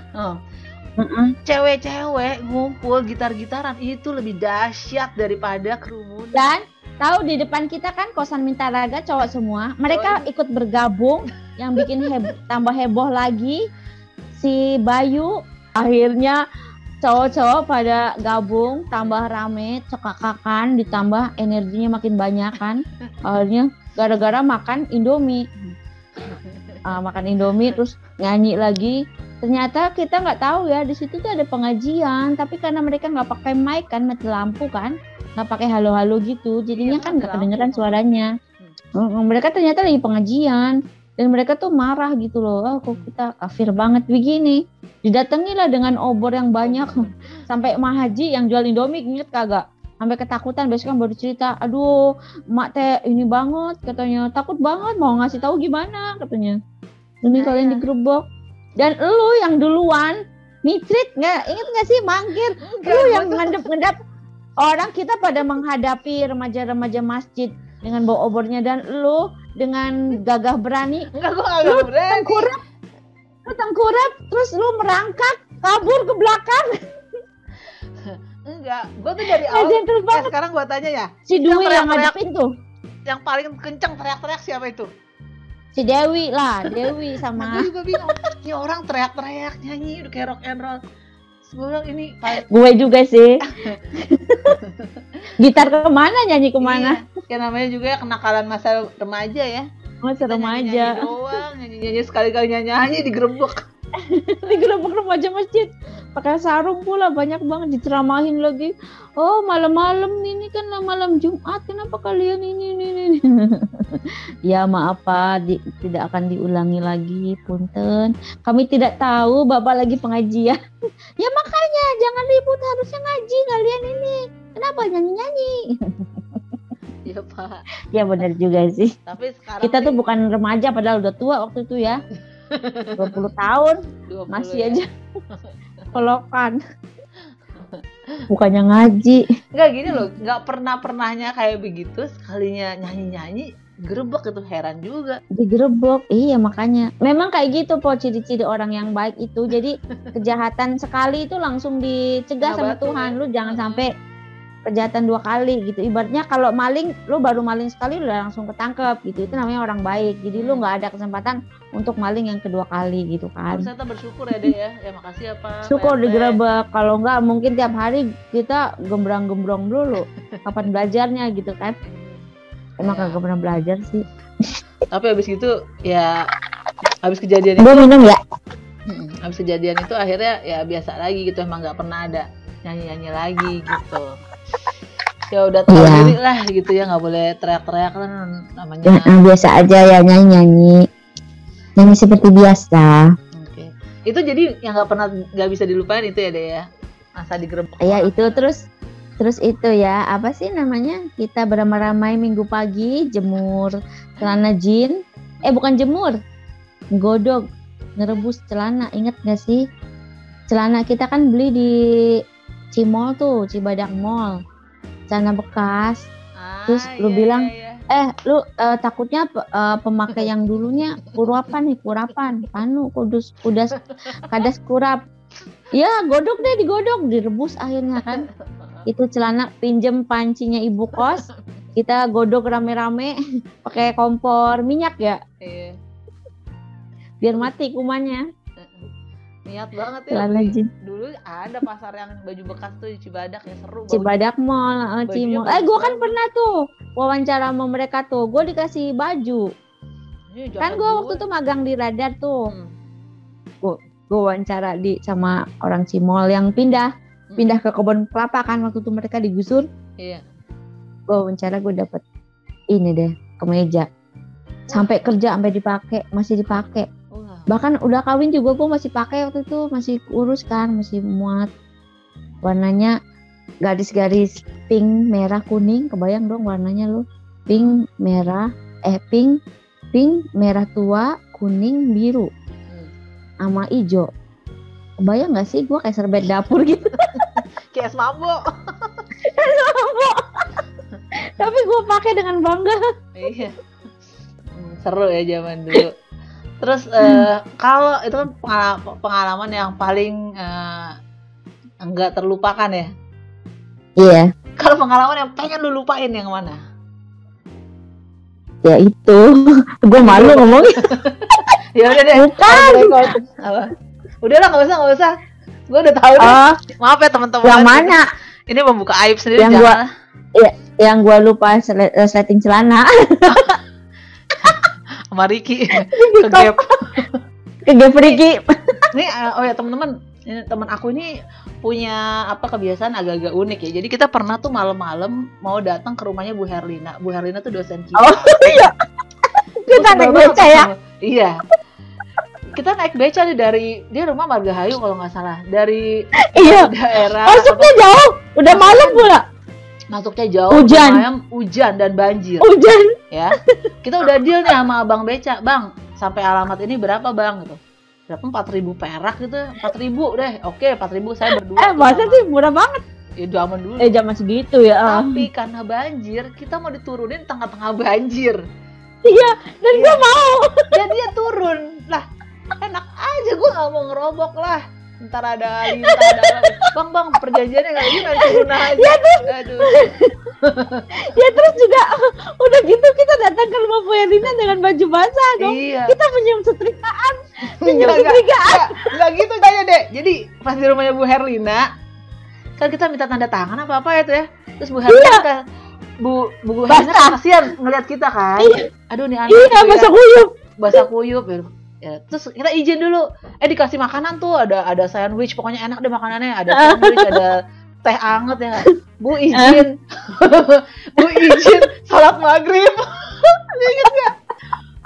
S1: Cewek-cewek ngumpul gitar-gitaran itu lebih dahsyat daripada kerumunan.
S2: Dan tahu di depan kita kan kosan minta raga cowok semua. Mereka ikut bergabung, yang bikin tambah heboh lagi si Bayu. Akhirnya cowok-cowok pada gabung, tambah rame, cekakakan, ditambah energinya makin banyak kan. Akhirnya gara-gara makan Indomie. Makan Indomie terus nyanyi lagi. Ternyata kita nggak tahu ya di situ tuh ada pengajian, tapi karena mereka nggak pakai mic kan, mati lampu kan, nggak pakai halo-halo gitu, jadinya kan nggak kedengeran suaranya. Mereka ternyata lagi pengajian dan mereka tuh marah gitu loh, kok kita kafir banget begini. Didatangilah dengan obor yang banyak, sampai Mak Haji yang jual Indomie inget kagak? Sampai ketakutan, besok kan baru cerita, aduh mak teh ini banget katanya, takut banget mau ngasih tahu gimana katanya. Ini kalian digerebek. Dan lu yang duluan nitrit nggak, inget nggak sih manggil? Lu yang ngendap-ngendap orang kita pada menghadapi remaja-remaja masjid dengan bawa obornya, dan lu dengan gagah berani.
S1: Enggak, gua gagah berani.
S2: Lu tengkurap, terus lu merangkak kabur ke belakang.
S1: Enggak, gua tuh dari awal. Sekarang gua tanya ya.
S2: Si Dwi yang ngadepin tuh.
S1: Yang paling kenceng teriak-teriak siapa itu?
S2: Si Dewi lah, Dewi sama.
S1: Gue juga bingung, ini orang teriak-teriak nyanyi udah kayak rock and roll. Gue bilang ini
S2: gue juga sih. Gitar kemana, nyanyi kemana?
S1: Iya, ya namanya juga ya kenakalan masa remaja ya.
S2: Masa remaja.
S1: Nyanyi doang, nyanyi sekali-kali nyanyi digerebek.
S2: Digerebek remaja masjid. Pakai sarung pula, banyak banget, diceramahin lagi. Oh malam-malam ini kan malam Jumat, kenapa kalian ini. Ya maaf Pak, tidak akan diulangi lagi, punten. Kami tidak tahu Bapak lagi pengajian. Ya makanya jangan ribut, harusnya ngaji kalian ini. Kenapa nyanyi-nyanyi?
S1: Iya Pak.
S2: Ya benar juga sih.
S1: Tapi sekarang
S2: kita tuh bukan remaja padahal udah tua waktu itu ya. 20 tahun 20 masih ya. Aja pelokan. Bukannya ngaji.
S1: Enggak gini loh, enggak pernahnya kayak begitu, sekalinya nyanyi-nyanyi Gerebek itu, heran juga.
S2: Digerebek, iya makanya. Memang kayak gitu po ciri-ciri orang yang baik itu. Jadi kejahatan sekali itu langsung dicegah
S1: Kena
S2: sama
S1: batu
S2: Tuhan.
S1: ya.
S2: Lu jangan sampai kejahatan 2 kali gitu. Ibaratnya kalau maling, lu baru maling sekali udah langsung ketangkep gitu. Itu namanya orang baik. Jadi lu nggak ada kesempatan untuk maling yang kedua kali gitu kan.
S1: Harusnya kita bersyukur ya Dek ya. Ya makasih ya Pak.
S2: Syukur
S1: Pak RT.
S2: digerebek. Kalau nggak mungkin tiap hari kita gembrang-gembrong dulu. Kapan belajarnya gitu kan. Emang
S1: Ya.
S2: kagak pernah belajar sih.
S1: Tapi habis gitu ya, habis kejadian itu,
S2: Gue minum ya.
S1: habis kejadian itu akhirnya ya biasa lagi gitu, emang nggak pernah ada nyanyi-nyanyi lagi gitu. Ya udah tahu
S2: Iya.
S1: diri lah gitu ya, nggak boleh teriak-teriak kan namanya.
S2: Biasa aja ya nyanyi-nyanyi. Nyanyi seperti biasa.
S1: Oke. Itu jadi yang nggak bisa dilupain itu ya Dek ya, masa digerebek.
S2: Ya itu terus itu ya apa sih namanya, kita beramai-ramai minggu pagi jemur celana jin, bukan jemur, godok ngerebus celana. Ingat gak sih celana kita kan beli di Cimol tuh, Cibadak Mall, celana bekas. Terus lu bilang, lu takutnya pemakai yang dulunya kurapan panu kudas kadas kurap. Ya godok deh, digodok, direbus akhirnya kan. Itu celana pinjem pancinya ibu kos, kita godok rame-rame pakai kompor minyak ya, biar mati kumannya.
S1: Niat banget ya.
S2: Celana jin.
S1: Dulu ada pasar yang baju bekas tuh di Cibadak ya, seru.
S2: Cibadak Mall, Cimol. Gue kan pernah tuh wawancara sama mereka tuh, gue dikasih baju. Kan gue waktu tuh magang di Radar tuh. Gue wawancara sama orang Cimol yang pindah ke kebun kelapa kan, waktu itu mereka digusur.
S1: Iya.
S2: Gue wawancara, gue dapet ini deh, kemeja. Sampai kerja sampai masih dipakai. Bahkan udah kawin juga gue masih pakai waktu itu, masih kurus kan, masih muat. Warnanya garis-garis pink, merah, kuning, kebayang dong warnanya lu. Pink, merah, pink, merah tua, kuning, biru. Sama hijau. Kebayang gak sih gue kayak serbet dapur gitu.
S1: Kayak es mambo.
S2: Tapi gue pakai dengan bangga.
S1: Iya. Seru ya zaman dulu. Terus kalau itu kan pengalaman yang paling enggak terlupakan ya.
S2: Iya.
S1: Kalau pengalaman yang pengen lu lupain yang mana?
S2: Ya itu. Gue malu ngomongin.
S1: Ya udah deh.
S2: Bukan.
S1: Apa? Udahlah, nggak usah. Gue udah tahu deh. Maaf ya teman-teman.
S2: Yang mana?
S1: Ini membuka aib sendiri.
S2: Yang gue lupa setting celana.
S1: Sama Ricky ke gap
S2: Ricky.
S1: Ini oh ya teman-teman, ini teman aku ini punya kebiasaan agak-agak unik ya. Jadi kita pernah tuh malam-malam mau datang ke rumahnya Bu Herlina. Bu Herlina tuh dosen kita.
S2: Oh iya. Kita naik beca ya.
S1: Iya. Kita naik beca nih dari dia rumah Margahayu kalau nggak salah, dari daerah.
S2: Masuknya jauh, udah malam pula.
S1: Masuknya jauh, hujan dan banjir. Ya. Kita udah deal nih sama Abang Beca, Bang, sampai alamat ini berapa Bang gitu. Berapa 4.000 perak gitu. 4.000 deh. Oke, 4.000 saya berdua.
S2: Masa sih murah banget.
S1: Ya zaman dulu.
S2: Zaman segitu ya.
S1: Tapi karena banjir, kita mau diturunin tengah-tengah banjir.
S2: Iya, dan gue mau.
S1: Dan dia turun. Lah, enak aja, gue gak mau ngerobok lah. Ntar ada bang perjanjiannya gak gitu, nanti turun aja.
S2: Ya,
S1: aduh.
S2: Ya terus juga udah gitu kita datang ke rumah Bu Herlina dengan baju basah dong.
S1: Iya.
S2: Kita pinjam setrikaan.
S1: Enggak gitu kayaknya deh. Jadi pas di rumahnya Bu Herlina kan kita minta tanda tangan apa ya itu ya. Terus Bu Herlina kan Bu Herlina kan kasihan ngeliat kita kan. Aduh nih anak.
S2: Iya, basah kuyup.
S1: Ya, terus kita izin dulu. Dikasih makanan tuh, ada sandwich, pokoknya enak deh makanannya. Ada sandwich, ada teh anget ya. Bu izin. Bu izin salat maghrib. Ingat gak?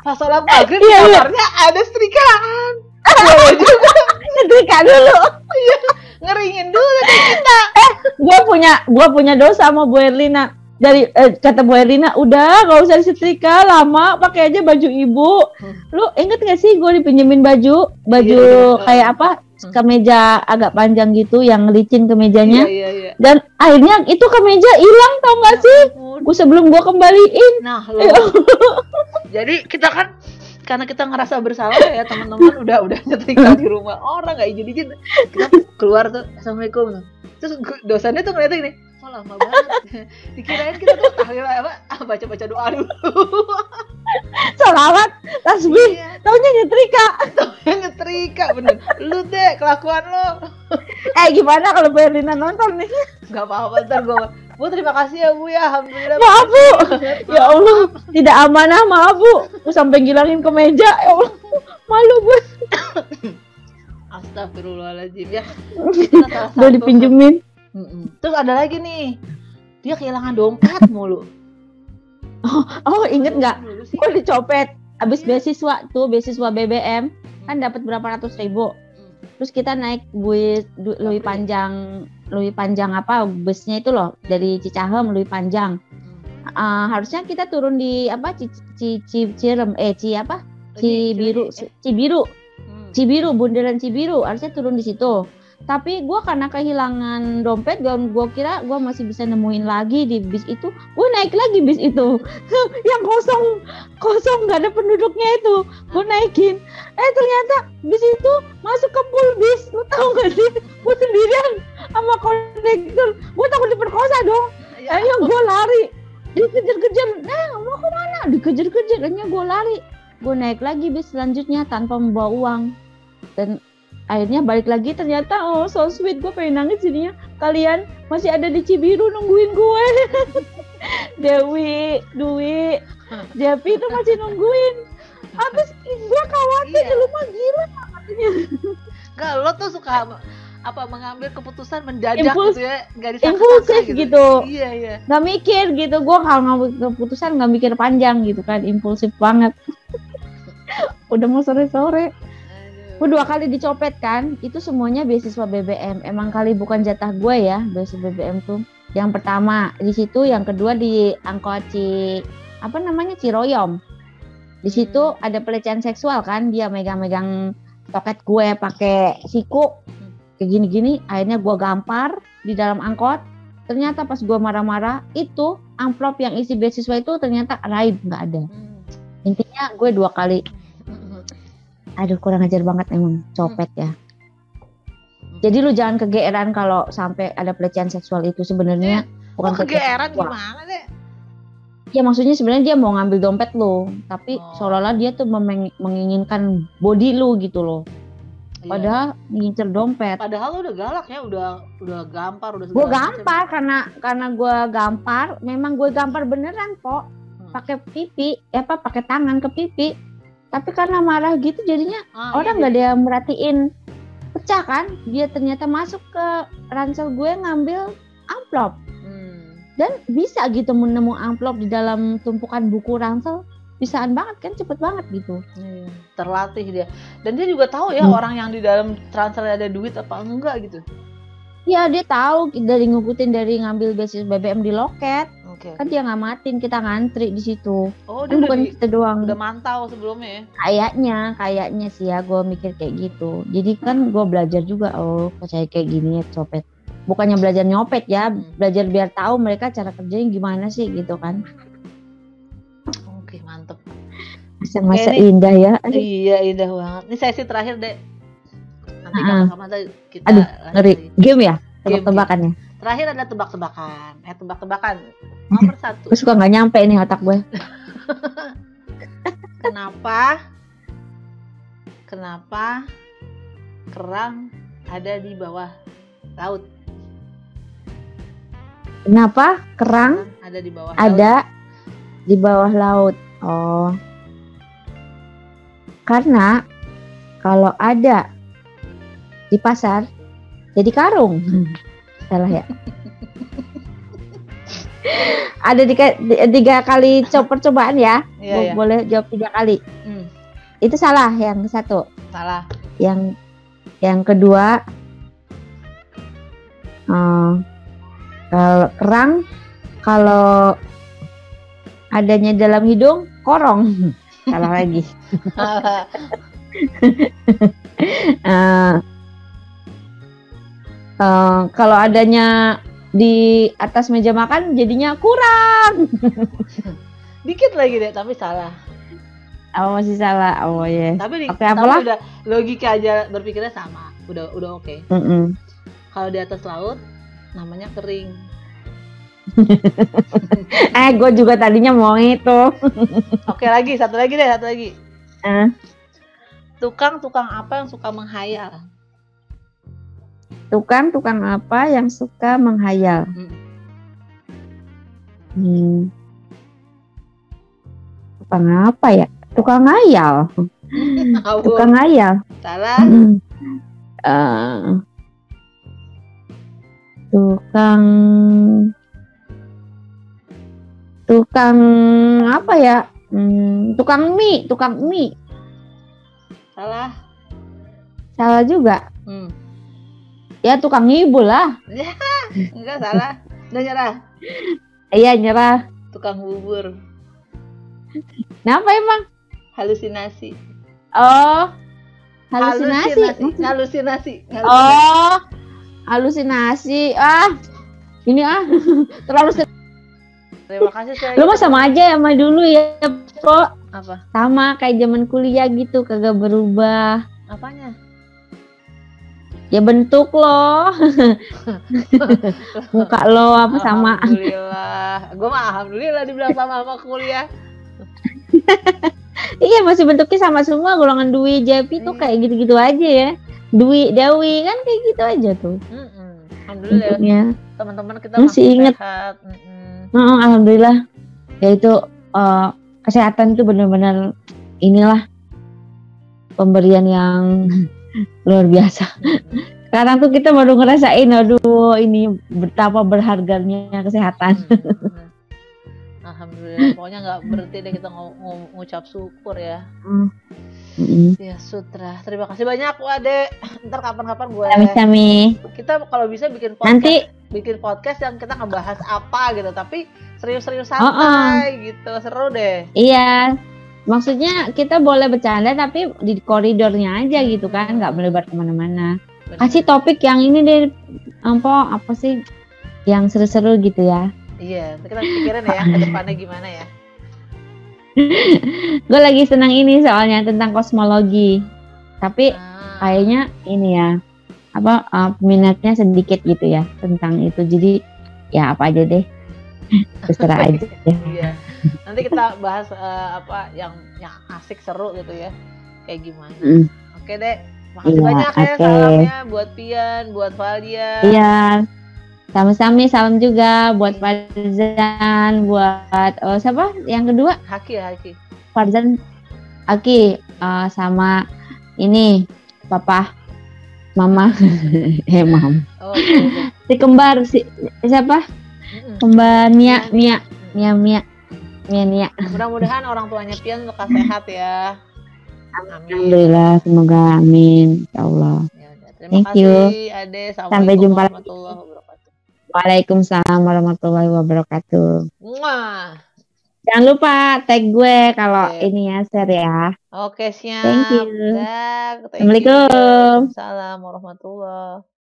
S1: Pas salat maghrib di kamarnya ada setrikaan.
S2: Setrika dulu.
S1: Iya, ngeringin dulu kita.
S2: Gua punya dosa sama Bu Herlina. Dari kata Bu Herlina, udah gak usah disetrika lama, pakai aja baju ibu. Lu inget gak sih gue dipinjemin baju kayak apa, kemeja agak panjang gitu yang licin kemejanya.
S1: Iya.
S2: Dan akhirnya itu kemeja hilang, tau gak sih? sebelum gue kembaliin.
S1: Nah lo, jadi kita kan karena kita ngerasa bersalah ya teman-teman, udah nyetrika di rumah orang nggak izin, kita keluar tuh assalamualaikum, terus dosennya tuh ngeliatnya gini, kok lama banget, dikirain kita tuh baca doa dulu.
S2: Sholawat, tasbih, taunya nyetrika.
S1: Bener, lu deh kelakuan lo.
S2: Gimana kalau Bu Erlina nonton nih?
S1: Gak apa-apa, ntar Bu terima kasih ya Bu ya, alhamdulillah.
S2: Maaf Bu, ya Allah, tidak amanah, maaf Bu, aku sampai ngilangin ke meja, ya Allah, malu Bu.
S1: Astagfirullahaladzim ya.
S2: Udah dipinjemin.
S1: Terus ada lagi nih, dia kehilangan dompet mulu.
S2: Oh inget nggak? Gue dicopet, abis beasiswa BBM, kan dapat berapa ratus ribu. Terus kita naik bus Lui Panjang apa busnya itu loh, dari Cicahem Lui Panjang. Harusnya kita turun di apa Cibiru, bundaran Cibiru, harusnya turun di situ. Tapi gue karena kehilangan dompet, gue kira gue masih bisa nemuin lagi di bis itu. Gue naik lagi bis itu yang kosong nggak ada penduduknya itu. Gue naikin, ternyata bis itu masuk ke pool bis. Lu tahu nggak sih? Gue sendirian sama kondektur. Gue takut diperkosa dong. Akhirnya gue lari, dikejar-kejar. Mau kemana? Dikejar-kejar. Akhirnya gue lari. Gue naik lagi bis selanjutnya tanpa membawa uang. Dan akhirnya balik lagi, ternyata so sweet, gue pengen nangis jadinya. Kalian masih ada di Cibiru nungguin gue. Dewi, Dwi, Japi itu masih nungguin. Habis gue khawatir, lu mah gila katanya.
S1: Enggak, lo tuh suka mengambil keputusan mendadak gitu ya, nggak disangka-sangka
S2: impulsif gitu.
S1: Iya.
S2: Nggak mikir gitu, gue kalau ngambil keputusan nggak mikir panjang gitu kan, impulsif banget. Udah mau sore-sore. Gue 2 kali dicopet kan, itu semuanya beasiswa BBM. Emang kali bukan jatah gue ya, beasiswa BBM tuh. Yang pertama di situ, yang kedua di angkot Ciroyom. Di situ ada pelecehan seksual kan, dia megang-megang toket gue pakai siku kayak gini-gini. Akhirnya gue gampar di dalam angkot. Ternyata pas gue marah-marah, itu amplop yang isi beasiswa itu ternyata raib, nggak ada. Intinya gue 2 kali. Aduh, kurang ajar banget emang copet ya. Jadi lu jangan kegeeran kalau sampai ada pelecehan seksual itu, sebenarnya bukan
S1: kegeeran gimana deh?
S2: Ya maksudnya sebenarnya dia mau ngambil dompet lu, tapi seolah-olah dia tuh menginginkan body lu gitu loh. Padahal ngincer dompet.
S1: Padahal lu udah galak ya, udah gampar, udah segala.
S2: Gue gampar karena gue gampar, memang gue gampar beneran kok. Pakai pipi, pakai tangan ke pipi. Tapi karena marah gitu jadinya orang nggak ada yang merhatiin, pecah kan. Dia ternyata masuk ke ransel gue ngambil amplop. Dan bisa gitu menemu amplop di dalam tumpukan buku ransel. Bisaan banget kan, cepet banget gitu.
S1: Terlatih dia. Dan dia juga tahu ya orang yang di dalam ransel ada duit apa enggak gitu.
S2: Iya, dia tahu dari ngikutin dari ngambil beasiswa BBM di loket. Kan dia ngamatin, kita ngantri di situ. Kan bukan kita doang.
S1: Udah mantau sebelumnya
S2: ya? Kayaknya sih ya, gue mikir kayak gitu. Jadi kan gue belajar juga, percaya kayak gini ya copet. Bukannya belajar nyopet ya, belajar biar tahu mereka cara kerjanya gimana sih gitu kan.
S1: Oke, mantep.
S2: Masa-masa indah ya.
S1: Iya, indah banget. Ini sesi terakhir deh. Nanti kapan-kapan kita.
S2: Aduh, ngeri. Game ya? Tebak-tebakannya.
S1: Terakhir ada tebak-tebakan. Tebak-tebakan. Nomor 1.
S2: Gue suka nggak nyampe nih otak gue.
S1: Kenapa kerang ada di bawah laut?
S2: Kenapa kerang
S1: ada di bawah
S2: di bawah laut? Oh, karena kalau ada di pasar jadi karung. Salah ya? Ada 3 kali percobaan ya. Boleh jawab 3 kali. Itu salah, yang satu.
S1: Salah.
S2: Yang kedua, kalau kerang kalau adanya dalam hidung korong. Salah lagi. Kalau adanya di atas meja makan jadinya kurang.
S1: Dikit lagi deh, tapi salah.
S2: Oh masih salah. Oh ya.
S1: Tapi
S2: Oke, apalah?
S1: udah logika aja berpikirnya sama. Udah oke. Kalau di atas laut namanya kering.
S2: Gue juga tadinya mau itu.
S1: Oke, satu lagi. Tukang apa yang suka menghayal?
S2: Tukang apa yang suka menghayal? Tukang apa ya? Tukang ngayal. Tukang ngayal.
S1: Salah.
S2: Tukang apa ya? Tukang mie. Salah juga. Ya tukang ngibul lah.
S1: Enggak salah. Udah nyerah.
S2: Iya nyerah.
S1: Tukang bubur.
S2: Kenapa emang?
S1: Halusinasi.
S2: Oh, halusinasi. Oh, halusinasi. Ini terlalu.
S1: Terima kasih saya.
S2: Lu mah sama aja sama dulu ya, Pro.
S1: Apa?
S2: Sama kayak zaman kuliah gitu, kagak berubah.
S1: Apanya?
S2: Ya bentuk lo. Muka lo apa sama.
S1: Alhamdulillah. Gue mah alhamdulillah dibilang sama kuliah.
S2: Iya masih bentuknya sama semua, golongan Dwi, Jepi tuh kayak gitu-gitu aja ya. Dwi, Dewi kan kayak gitu aja tuh.
S1: Alhamdulillah
S2: bentuknya.
S1: Teman-teman kita
S2: masih inget.
S1: Sehat.
S2: Alhamdulillah. Ya itu kesehatan tuh benar-benar inilah pemberian yang luar biasa. Sekarang tuh kita baru ngerasain, aduh ini betapa berharganya kesehatan.
S1: Alhamdulillah, pokoknya nggak berhenti deh kita ngucap syukur ya. Ya sutra, terima kasih banyak Ade. Ntar kapan-kapan gue.
S2: Sami-sami.
S1: Kita kalau bisa bikin podcast yang kita ngebahas apa gitu, tapi serius-serius santai gitu, seru deh. Iya.
S2: Maksudnya kita boleh bercanda tapi di koridornya aja gitu kan, nggak melebar kemana-mana. Kasih topik yang ini deh, apa sih yang seru-seru gitu ya.
S1: Iya, kita pikirin ya ke depannya gimana ya.
S2: Gue lagi senang ini soalnya tentang kosmologi, tapi kayaknya ini ya minatnya sedikit gitu ya tentang itu, jadi ya apa aja deh, terserah aja.
S1: Iya. Nanti kita bahas yang asik seru gitu ya, kayak gimana. Oke deh, makasih banyak ya. Salamnya buat Pian, buat Valia.
S2: Iya. Sama-sama, salam juga buat Farzan, buat siapa yang kedua?
S1: Haki.
S2: Farzan, Haki, sama ini Papa, Mama, Mam. Si kembar siapa? Kembar Mia.
S1: Mudah-mudahan orang tuanya Pian lekas sehat ya. Amin.
S2: Alhamdulillah, semoga amin, ya Allah.
S1: Terima kasih, Ade.
S2: Sampai jumpa.
S1: Warahmatullahi wabarakatuh.
S2: Waalaikumsalam warahmatullahi wabarakatuh.
S1: Mwah.
S2: Jangan lupa tag gue kalau ini ya, share ya.
S1: Oke, siap.
S2: Thank you.
S1: Assalamualaikum.
S2: Assalamualaikum.
S1: Waalaikumsalam warahmatullahi.